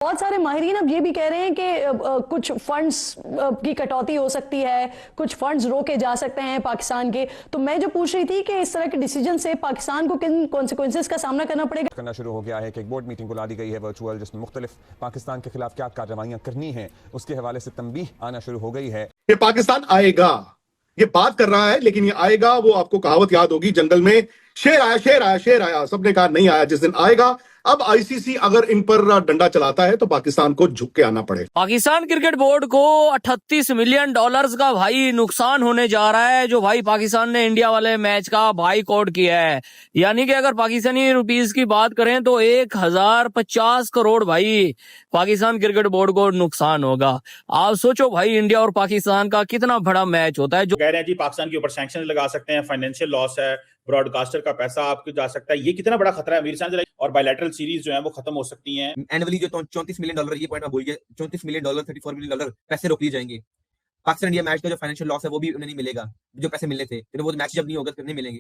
बहुत सारे माहिरीन अब ये भी कह रहे हैं कि कुछ फंड्स की कटौती हो सकती है, कुछ फंड्स रोके जा सकते हैं पाकिस्तान के। तो मैं जो पूछ रही थी कि इस तरह के डिसीजन से पाकिस्तान को किन कॉन्सिक्वेंसेस का सामना करना पड़ेगा। करना शुरू हो गया है कि एक बोर्ड मीटिंग बुला दी गई है वर्चुअल, जिसमें मुख्तलिफ पाकिस्तान के खिलाफ क्या कार्रवाइयां करनी है उसके हवाले से तंबीह आना शुरू हो गई है। ये पाकिस्तान आएगा, ये बात कर रहा है लेकिन ये आएगा। वो आपको कहावत याद होगी, जंगल में शेर आया शेर आया शेर आया, सबने कहा नहीं आया, जिस दिन आएगा। अब आईसीसी अगर इन पर डंडा चलाता है तो पाकिस्तान को झुक के आना पड़ेगा। पाकिस्तान क्रिकेट बोर्ड को 38 मिलियन डॉलर्स का भाई नुकसान होने जा रहा है, जो भाई पाकिस्तान ने इंडिया वाले मैच का बाइकआउट किया है। यानी कि अगर पाकिस्तानी रुपीस की बात करें तो 1050 करोड़ भाई पाकिस्तान क्रिकेट बोर्ड को नुकसान होगा। आप सोचो भाई, इंडिया और पाकिस्तान का कितना बड़ा मैच होता है। जो कह रहे हैं जी पाकिस्तान के ऊपर सैंक्शन लगा सकते हैं, फाइनेंशियल लॉस है, ब्रॉडकास्टर का पैसा आपको जा सकता है, ये कितना बड़ा खतरा है अमीर साहब। और बायलैटरल सीरीज जो है वो खत्म हो सकती हैं। एनुअली जो 34 मिलियन डॉलर, ये पॉइंट मैं भूल गया, 34 मिलियन डॉलर 34 मिलियन डॉलर पैसे रोक लिए जाएंगे। पाकिस्तान इंडिया मैच का जो फाइनेंशियल लॉस है वो भी उन्हें नहीं मिलेगा, जो पैसे मिलने थे, फिर वो मैच जब नहीं होगा फिर नहीं मिलेंगे।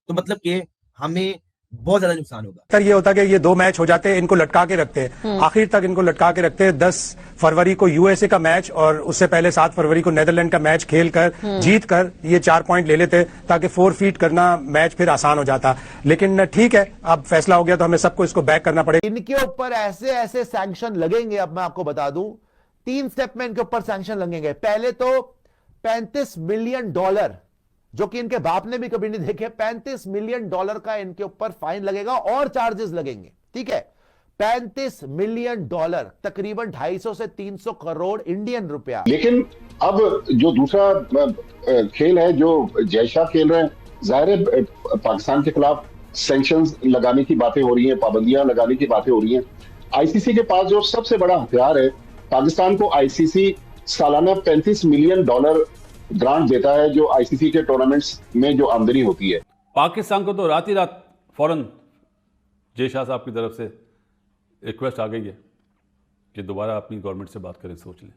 तो मतलब कि हमें बहुत ज्यादा नुकसान होगा। सर ये होता कि ये 2 मैच हो जाते हैं, इनको लटका के रखते हैं, आखिर तक इनको लटका के रखते हैं। 10 फरवरी को यूएसए का मैच और उससे पहले 7 फरवरी को नेदरलैंड का मैच खेलकर जीत कर ये 4 पॉइंट ले लेते, ताकि 4 फीट करना मैच फिर आसान हो जाता। लेकिन ठीक है, अब फैसला हो गया तो हमें सबको इसको बैक करना पड़ेगा। इनके ऊपर ऐसे ऐसे सैंक्शन लगेंगे। अब मैं आपको बता दूं, 3 स्टेप में इनके ऊपर सैंक्शन लगेंगे। पहले तो 35 मिलियन डॉलर, जो कि इनके बाप ने भी कभी नहीं देखे, 35 मिलियन डॉलर का इनके ऊपर फाइन लगेगा और चार्जेस लगेंगे। ठीक है, 35 मिलियन डॉलर, तकरीबन 250 से 300 करोड़ इंडियन रुपया। लेकिन अब जो दूसरा खेल है जो जयशाह खेल रहे हैं, जाहिर है पाकिस्तान के खिलाफ सैंक्शंस लगाने की बातें हो रही हैं, पाबंदियां लगाने की बातें हो रही हैं। आईसीसी के पास जो सबसे बड़ा हथियार है, पाकिस्तान को आईसीसी सालाना 35 मिलियन डॉलर ग्रांट देता है, जो आईसीसी के टूर्नामेंट्स में जो आमदनी होती है। पाकिस्तान को तो रात ही रात फौरन जयशाह साहब की तरफ से रिक्वेस्ट आ गई है कि दोबारा अपनी गवर्नमेंट से बात करें, सोच लें।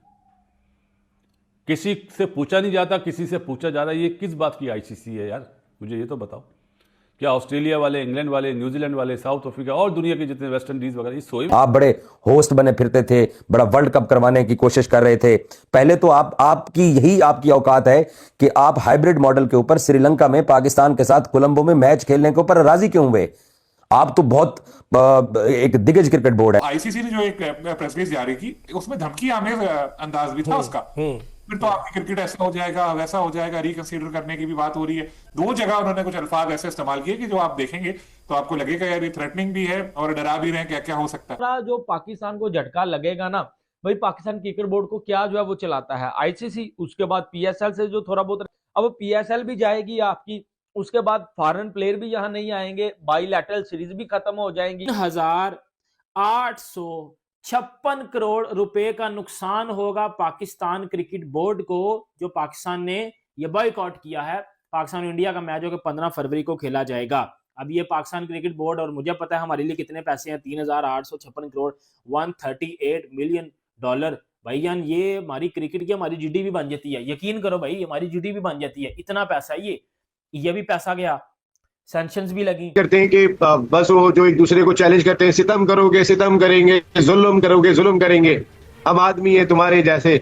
किसी से पूछा नहीं जाता, किसी से पूछा जा रहा है। ये किस बात की आईसीसी है यार, मुझे ये तो बताओ। क्या ऑस्ट्रेलिया वाले, इंग्लैंड वाले, न्यूजीलैंड वाले, साउथ अफ्रीका और दुनिया के जितने वेस्ट इंडीज वगैरह, ये सोए। आप बड़े होस्ट बने फिरते थे, बड़ा वर्ल्ड कप करवाने की कोशिश कर रहे थे। पहले तो आपकी औकात है कि आप हाइब्रिड मॉडल के ऊपर श्रीलंका में पाकिस्तान के साथ कोलंबो में मैच खेलने के ऊपर राजी क्यों हुए? आप तो बहुत एक दिग्गज क्रिकेट बोर्ड है। आईसीसी ने जो एक प्रेस रिलीज जारी की, उसमें धमकी आमेज अंदाज भी था उसका। फिर तो आपकी क्रिकेट ऐसा हो जाएगा, वैसा हो जाएगा, रिकंसीडर करने की भी बात हो रही है। 2 जगह उन्होंने कुछ अल्फाज ऐसे इस्तेमाल किए कि जो आप देखेंगे तो आपको लगेगा यार ये थ्रेटनिंग भी है और डरा भी रहे हैं क्या क्या हो सकता है। जो पाकिस्तान को झटका लगेगा ना भाई, पाकिस्तान क्रिकेट बोर्ड को क्या जो है वो चलाता है आईसीसी, उसके बाद पीएसएल से जो थोड़ा बहुत, अब पीएसएल भी जाएगी आपकी, उसके बाद फॉरेन प्लेयर भी यहाँ नहीं आएंगे, बाइलैटरल सीरीज भी खत्म हो जाएंगी। 1856 करोड़ रुपए का नुकसान होगा पाकिस्तान क्रिकेट बोर्ड को, जो पाकिस्तान ने ये बॉयकॉट किया है। पाकिस्तान इंडिया का मैच जो कि 15 फरवरी को खेला जाएगा। अब ये पाकिस्तान क्रिकेट बोर्ड, और मुझे पता है हमारे लिए कितने पैसे हैं, 3856 करोड़ 138 मिलियन डॉलर। भाई जान, ये हमारी क्रिकेट की हमारी जीडीपी बन जाती है। यकीन करो भाई, हमारी जीडीपी बन जाती है, इतना पैसा है ये भी पैसा गया, सैंक्शंस भी लगी। करते हैं कि बस वो जो एक दूसरे को चैलेंज करते हैं, सितम करोगे सितम करेंगे, जुल्म करोगे जुल्म करेंगे, हम आदमी है तुम्हारे जैसे।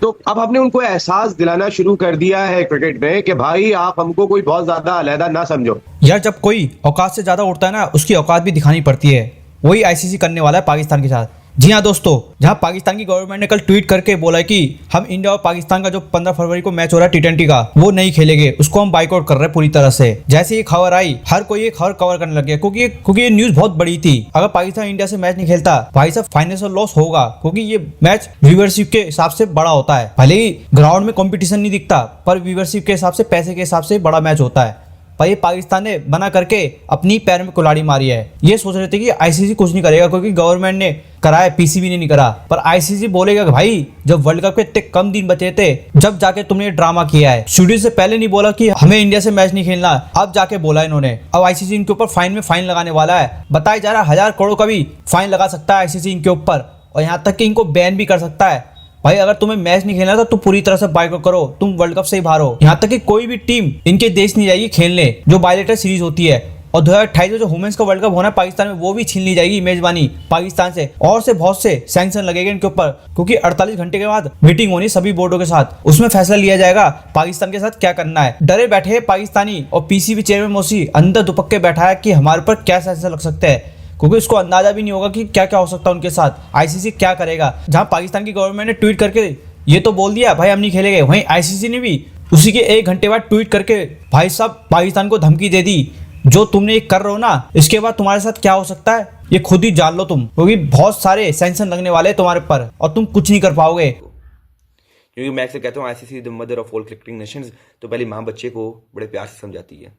तो अब हमने उनको एहसास दिलाना शुरू कर दिया है क्रिकेट में कि भाई आप हमको कोई बहुत ज्यादा अलहदा ना समझो यार। जब कोई औकात से ज्यादा उड़ता है ना, उसकी औकात भी दिखानी पड़ती है। वही आईसीसी करने वाला है पाकिस्तान के साथ। जी हाँ दोस्तों, जहां पाकिस्तान की गवर्नमेंट ने कल ट्वीट करके बोला है कि हम इंडिया और पाकिस्तान का जो 15 फरवरी को मैच हो रहा है T20 का, वो नहीं खेलेंगे, उसको हम बाइकआउट कर रहे हैं पूरी तरह से। जैसे ये खबर आई, हर कोई ये खबर कवर करने लग गया, क्योंकि ये न्यूज बहुत बड़ी थी। अगर पाकिस्तान इंडिया से मैच नहीं खेलता, भाई साहब फाइनेंशियल लॉस होगा, क्योंकि ये मैच व्यूवरशिप के हिसाब से बड़ा होता है। भले ही ग्राउंड में कॉम्पिटिशन नहीं दिखता, पर व्यूवरशिप के हिसाब से, पैसे के हिसाब से बड़ा मैच होता है। पर ये पाकिस्तान ने बना करके अपनी पैर में कुल्हाड़ी मारी है। ये सोच रहे थे कि आईसीसी कुछ नहीं करेगा, क्योंकि गवर्नमेंट ने कराया, पीसीबी ने नहीं करा। पर आईसीसी बोलेगा कि भाई जब वर्ल्ड कप के इतने कम दिन बचे थे, जब जाके तुमने ये ड्रामा किया है, शेड्यूल से पहले नहीं बोला कि हमें इंडिया से मैच नहीं खेलना, अब जाके बोला इन्होंने। अब आईसीसी इनके ऊपर फाइन लगाने वाला है। बताया जा रहा है 1000 करोड़ का भी फाइन लगा सकता है आईसीसी इनके ऊपर, और यहाँ तक कि इनको बैन भी कर सकता है। भाई अगर तुम्हें मैच नहीं खेलना तो तुम पूरी तरह से बाइकआउट करो, तुम वर्ल्ड कप से ही बाहर हो। यहाँ तक कि कोई भी टीम इनके देश नहीं जाएगी खेलने, जो बायलेटरल सीरीज होती है। और 2028 में जो वुमेन्स का वर्ल्ड कप होना है पाकिस्तान में, वो भी छीन ली जाएगी मेजबानी पाकिस्तान से, और से बहुत से सैंक्शन लगेंगे इनके ऊपर, क्योंकि 48 घंटे के बाद मीटिंग होनी सभी बोर्डों के साथ, उसमें फैसला लिया जाएगा पाकिस्तान के साथ क्या करना है। डरे बैठे पाकिस्तानी और पीसीबी चेयरमैन मोसी अंदर दुपक के बैठा है कि हमारे ऊपर क्या सैंक्शन लग सकते हैं, क्योंकि उसको अंदाजा भी नहीं होगा कि क्या क्या हो सकता है उनके साथ, आईसीसी क्या करेगा। जहां पाकिस्तान की गवर्नमेंट ने ट्वीट करके ये तो बोल दिया भाई हम नहीं खेलेंगे, वहीं आईसीसी ने भी उसी के 1 घंटे बाद ट्वीट करके भाई साहब पाकिस्तान को धमकी दे दी, जो तुमने ये कर रहे हो ना इसके बाद तुम्हारे साथ क्या हो सकता है ये खुद ही जान लो तुम, क्योंकि बहुत सारे सैंक्शन लगने वाले हैं तुम्हारे ऊपर और तुम कुछ नहीं कर पाओगे। क्योंकि मैं अक्सर कहता हूँ ICC the mother of all cricketing Nations, तो पहले माँ बच्चे को बड़े प्यार से समझाती है।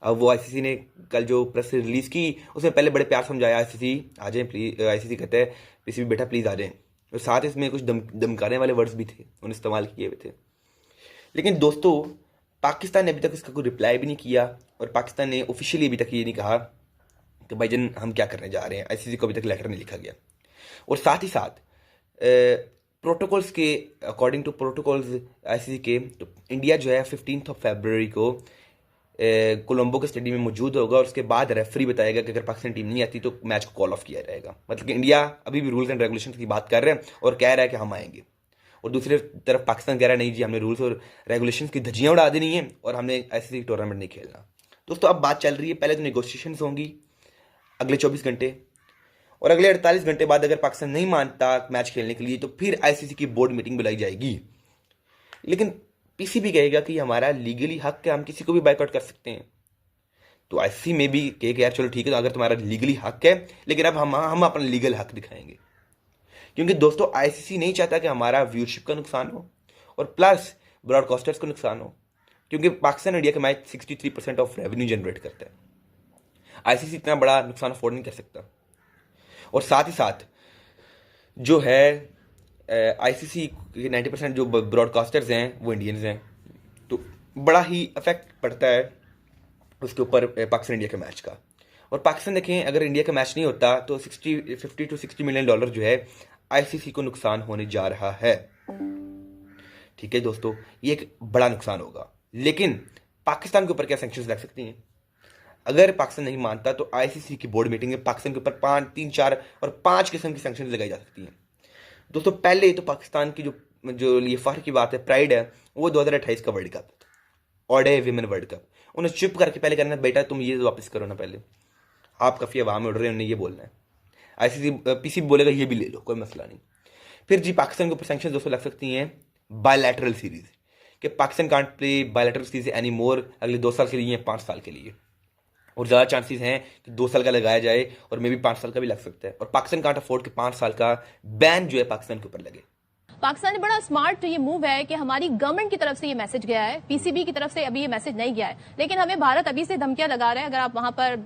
अब वो आईसीसी ने कल जो प्रेस रिलीज की उसमें पहले बड़े प्यार समझाया, आईसीसी आ जाए प्लीज, आईसीसी कहते हैं पीसीबी बेटा प्लीज आ जाए, और साथ इसमें कुछ धमकाने वाले वर्ड्स भी थे उन्हें इस्तेमाल किए हुए थे। लेकिन दोस्तों पाकिस्तान ने अभी तक इसका कोई रिप्लाई भी नहीं किया, और पाकिस्तान ने ऑफिशियली अभी तक ये नहीं कहा कि भाईजान हम क्या करने जा रहे हैं, आईसीसी को अभी तक लेटर नहीं लिखा गया। और साथ ही साथ प्रोटोकॉल्स के अकॉर्डिंग टू प्रोटोकॉल्स आईसीसी के, तो इंडिया जो है 15 फरवरी को कोलंबो के स्टेडियम में मौजूद होगा, और उसके बाद रेफरी बताएगा कि अगर पाकिस्तान टीम नहीं आती तो मैच को कॉल ऑफ किया जाएगा। मतलब कि इंडिया अभी भी रूल्स एंड रेगुलेशन की बात कर रहे हैं और कह रहा है कि हम आएंगे, और दूसरी तरफ पाकिस्तान कह रहा है नहीं जी हमने रूल्स और रेगुलेशन की धज्जियां उड़ा देनी है और हमने आईसीसी टूर्नामेंट नहीं खेलना। दोस्तों अब बात चल रही है, पहले तो नेगोशिएशन होंगी अगले 24 घंटे, और अगले 48 घंटे बाद अगर पाकिस्तान नहीं मानता मैच खेलने के लिए तो फिर आईसीसी की बोर्ड मीटिंग बुलाई जाएगी। लेकिन पीसीबी कहेगा कि हमारा लीगली हक है, हम किसी को भी बायकॉट कर सकते हैं। तो आईसीसी में भी कहेगा यार चलो ठीक है, तो अगर तुम्हारा लीगली हक है, लेकिन अब हम अपना लीगल हक दिखाएंगे। क्योंकि दोस्तों आईसीसी नहीं चाहता कि हमारा व्यूअरशिप का नुकसान हो और प्लस ब्रॉडकास्टर्स को नुकसान हो, क्योंकि पाकिस्तान इंडिया का मैच 63% ऑफ रेवेन्यू जनरेट करता है। आईसीसी इतना बड़ा नुकसान अफोर्ड नहीं कर सकता। और साथ ही साथ जो है आईसीसी के 90% जो ब्रॉडकास्टर्स हैं वो इंडियंस हैं, तो बड़ा ही इफेक्ट पड़ता है उसके ऊपर पाकिस्तान इंडिया के मैच का। और पाकिस्तान देखें अगर इंडिया का मैच नहीं होता तो 50 to 60 मिलियन डॉलर जो है आईसीसी को नुकसान होने जा रहा है। ठीक है दोस्तों, ये एक बड़ा नुकसान होगा। लेकिन पाकिस्तान के ऊपर क्या सैंक्शंस लग सकती हैं? अगर पाकिस्तान नहीं मानता तो आईसीसी की बोर्ड मीटिंग में पाकिस्तान के ऊपर 5, 3, 4 और 5 किस्म की सैंक्शंस लगाई जा सकती हैं। दोस्तों पहले तो पाकिस्तान की जो ये फख्र की बात है, प्राइड है, वो 2028 का world cup, ODI women world cup, उन्हें चुप करके पहले करना बेटा तुम ये वापस करो ना, पहले आप काफ़ी हवा में उड़ रहे हैं, उन्हें ये बोलना है। आईसीसी पीसीबी बोलेगा ये भी ले लो, कोई मसला नहीं। फिर जी पाकिस्तान के ऊपर सैंक्शंस दोस्तों लग सकती हैं बायलैटरल सीरीज, कि Pakistan can't play bilateral series any more अगले 2 साल के लिए या 5 साल के लिए, और ज़्यादा चांसेस हैं कि 2 साल का लगाया जाए और मे भी 5 साल का भी लग सकता है। और पाकिस्तान कांट अफोर्ड कि 5 साल का बैन जो है पाकिस्तान के ऊपर लगे। पाकिस्तान में बड़ा स्मार्ट ये मूव है कि हमारी गवर्नमेंट की तरफ से ये मैसेज गया है, पीसीबी की तरफ से अभी ये मैसेज नहीं गया है, लेकिन हमें भारत अभी से धमकियां लगा रहे हैं। अगर आप वहां पर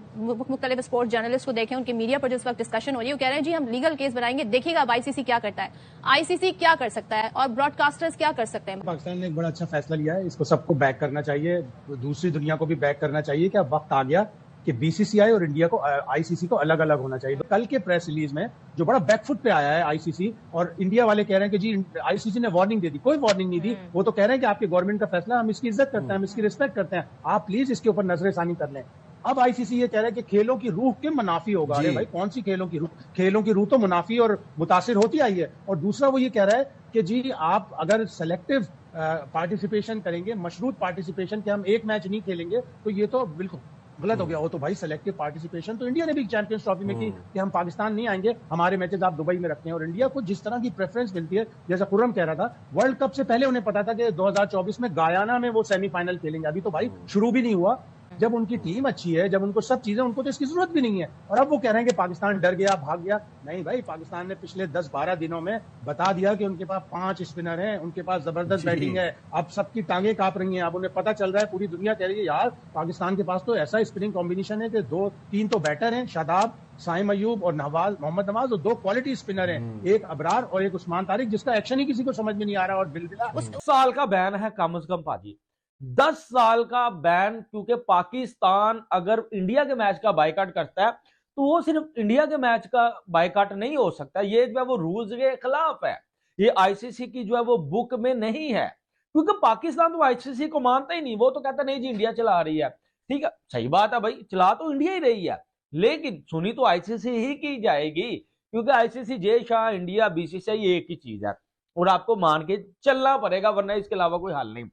मुख्तलिफ स्पोर्ट्स जर्नलिस्ट को देखें, उनके मीडिया पर जिस वक्त डिस्कशन हो रही है, वो कह रहे हैं जी हम लीगल केस बनाएंगे, देखिएगा अब आईसीसी क्या करता है, आईसीसी क्या कर सकता है और ब्रॉडकास्टर्स क्या कर सकते हैं। पाकिस्तान ने एक बड़ा अच्छा फैसला लिया है, इसको सबको बैक करना चाहिए, दूसरी दुनिया को भी बैक करना चाहिए कि अब वक्त आ गया कि बीसीसीआई और इंडिया को आईसीसी को अलग अलग होना चाहिए। तो कल के प्रेस रिलीज में जो बड़ा बैकफुट पे आया है आईसीसी, और इंडिया वाले कह रहे हैं कि जी आईसीसी ने वार्निंग दे दी, कोई वार्निंग नहीं दी। वो तो कह रहे हैं कि आपके गवर्नमेंट का फैसला, हम इसकी इज्जत करते हैं, हम इसकी रिस्पेक्ट करते हैं, आप प्लीज इसके ऊपर नजरसानी कर लें। अब आईसीसी ये कह रहा है कि खेलों की रूह के मुनाफी होगा। अरे भाई कौन सी खेलों की रूह? खेलों की रूह तो मुनाफी और मुतासिर होती आई है। और दूसरा वो ये कह रहा है कि जी आप अगर सेलेक्टिव पार्टिसिपेशन करेंगे, मशरूत पार्टिसिपेशन, कि हम एक मैच नहीं खेलेंगे, तो ये तो बिल्कुल गलत हो गया। वो तो भाई सेलेक्टिव पार्टिसिपेशन तो इंडिया ने भी चैंपियंस ट्रॉफी में की कि हम पाकिस्तान नहीं आएंगे, हमारे मैचेस आप दुबई में रखते हैं। और इंडिया को जिस तरह की प्रेफरेंस मिलती है, जैसा खुर्रम कह रहा था, वर्ल्ड कप से पहले उन्हें पता था कि 2024 में गायाना में वो सेमीफाइनल खेलेंगे। अभी तो भाई शुरू भी नहीं हुआ। जब उनकी टीम अच्छी है, जब उनको सब चीजें, उनको तो इसकी जरूरत भी नहीं है। और अब वो कह रहे हैं कि पाकिस्तान डर गया, भाग गया। नहीं भाई, पाकिस्तान ने पिछले 10-12 दिनों में बता दिया कि उनके पास 5 स्पिनर हैं, उनके पास जबरदस्त बैटिंग है। अब सबकी टांगें कांप रही हैं। अब उन्हें पता चल रहा है, पूरी दुनिया कह रही है यार पाकिस्तान के पास तो ऐसा स्पिनिंग कॉम्बिनेशन है कि 2-3 तो बैटर हैं, शादाब, साइम अयूब और मोहम्मद नवाज, और 2 क्वालिटी स्पिनर हैं, एक अबरार और एक उस्मान तारिक, जिसका एक्शन ही किसी को समझ में नहीं आ रहा। और बिलबिला 10 साल का बैन है कम से कम पाजी, 10 साल का बैन, क्योंकि पाकिस्तान अगर इंडिया के मैच का बायकॉट करता है तो वो सिर्फ इंडिया के मैच का बायकॉट नहीं हो सकता, ये जो है वो रूल्स के खिलाफ है, ये आईसीसी की जो है वो बुक में नहीं है। क्योंकि पाकिस्तान तो आईसीसी को मानता ही नहीं, वो तो कहता नहीं जी इंडिया चला रही है। ठीक है, सही बात है भाई, चला तो इंडिया ही रही है, लेकिन सुनी तो आईसीसी ही की जाएगी, क्योंकि ICC, Jay Shah, India, BCCI एक ही चीज है और आपको मान के चलना पड़ेगा, वरना इसके अलावा कोई हल नहीं।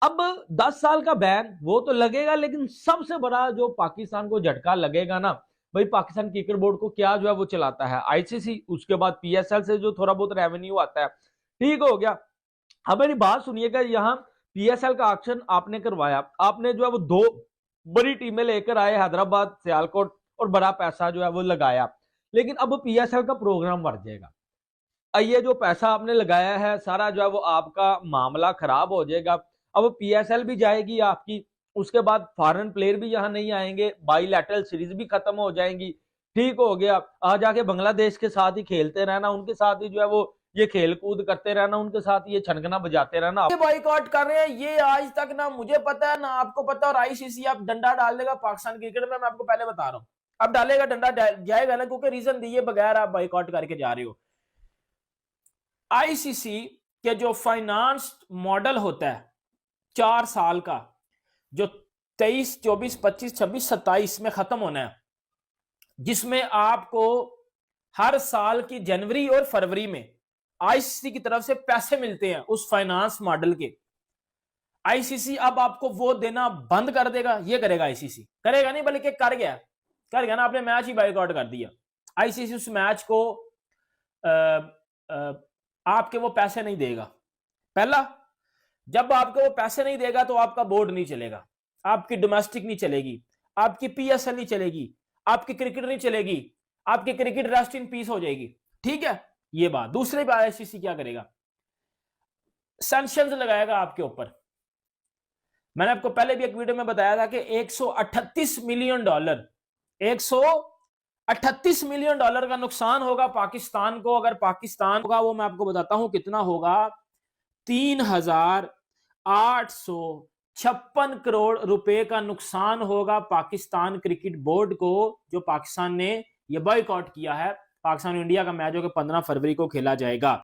अब 10 साल का बैन वो तो लगेगा, लेकिन सबसे बड़ा जो पाकिस्तान को झटका लगेगा ना भाई, पाकिस्तान क्रिकेट बोर्ड को क्या जो है वो चलाता है, आईसीसी, उसके बाद पीएसएल से जो थोड़ा बहुत रेवेन्यू आता है, ठीक हो गया। अब मेरी बात सुनिएगा, यहाँ पीएसएल का ऑक्शन आपने करवाया, आपने जो है वो 2 बड़ी टीमें लेकर आए, हैदराबाद, सियालकोट, और बड़ा पैसा जो है वो लगाया, लेकिन अब पीएसएल का प्रोग्राम मर जाएगा। ये जो पैसा आपने लगाया है सारा जो है वो आपका मामला खराब हो जाएगा। अब पीएसएल भी जाएगी आपकी, उसके बाद फॉरेन प्लेयर भी यहाँ नहीं आएंगे, बाईलैटरल सीरीज भी खत्म हो जाएंगी, ठीक हो गया। आ जाके बांग्लादेश के साथ ही खेलते रहना, उनके साथ ही जो है वो ये खेल कूद करते रहना, उनके साथ ये छनकना बजाते रहना। ये बॉयकॉट कर रहे हैं, ये आज तक ना मुझे पता है ना आपको पता, और आईसीसी अब डंडा डाल देगा पाकिस्तान क्रिकेट में, मैं आपको पहले बता रहा हूँ, अब डालेगा डंडा, जाएगा ना, क्योंकि रीजन दिए बगैर आप बॉयकॉट करके जा रहे हो। आईसीसी के जो फाइनेंस मॉडल होता है 4 साल का, जो 23, 24, 25, 26, 27 में खत्म होना है, जिसमें आपको हर साल की जनवरी और फरवरी में आईसीसी की तरफ से पैसे मिलते हैं उस फाइनेंस मॉडल के। आईसीसी अब आपको वो देना बंद कर देगा, ये करेगा आईसीसी, करेगा नहीं बल्कि कर गया ना, आपने मैच ही बाइकआउट कर दिया। आईसीसी उस मैच को आपके वो पैसे नहीं देगा। पहला, जब आपको वो पैसे नहीं देगा तो आपका बोर्ड नहीं चलेगा, आपकी डोमेस्टिक नहीं चलेगी, आपकी पीएसएल नहीं चलेगी, आपकी क्रिकेट नहीं चलेगी, आपकी क्रिकेट रेस्ट इन पीस हो जाएगी, ठीक है, ये बात। दूसरी बात, आईसीसी क्या करेगा, सैंक्शंस लगाएगा आपके ऊपर। मैंने आपको पहले भी एक वीडियो में बताया था कि $138 मिलियन 138 मिलियन डॉलर का नुकसान होगा पाकिस्तान को, अगर पाकिस्तान होगा, वो मैं आपको बताता हूं कितना होगा, 3,856 करोड़ रुपए का नुकसान होगा पाकिस्तान क्रिकेट बोर्ड को, जो पाकिस्तान ने यह बॉयकॉट किया है। पाकिस्तान और इंडिया का मैच जो कि 15 फरवरी को खेला जाएगा।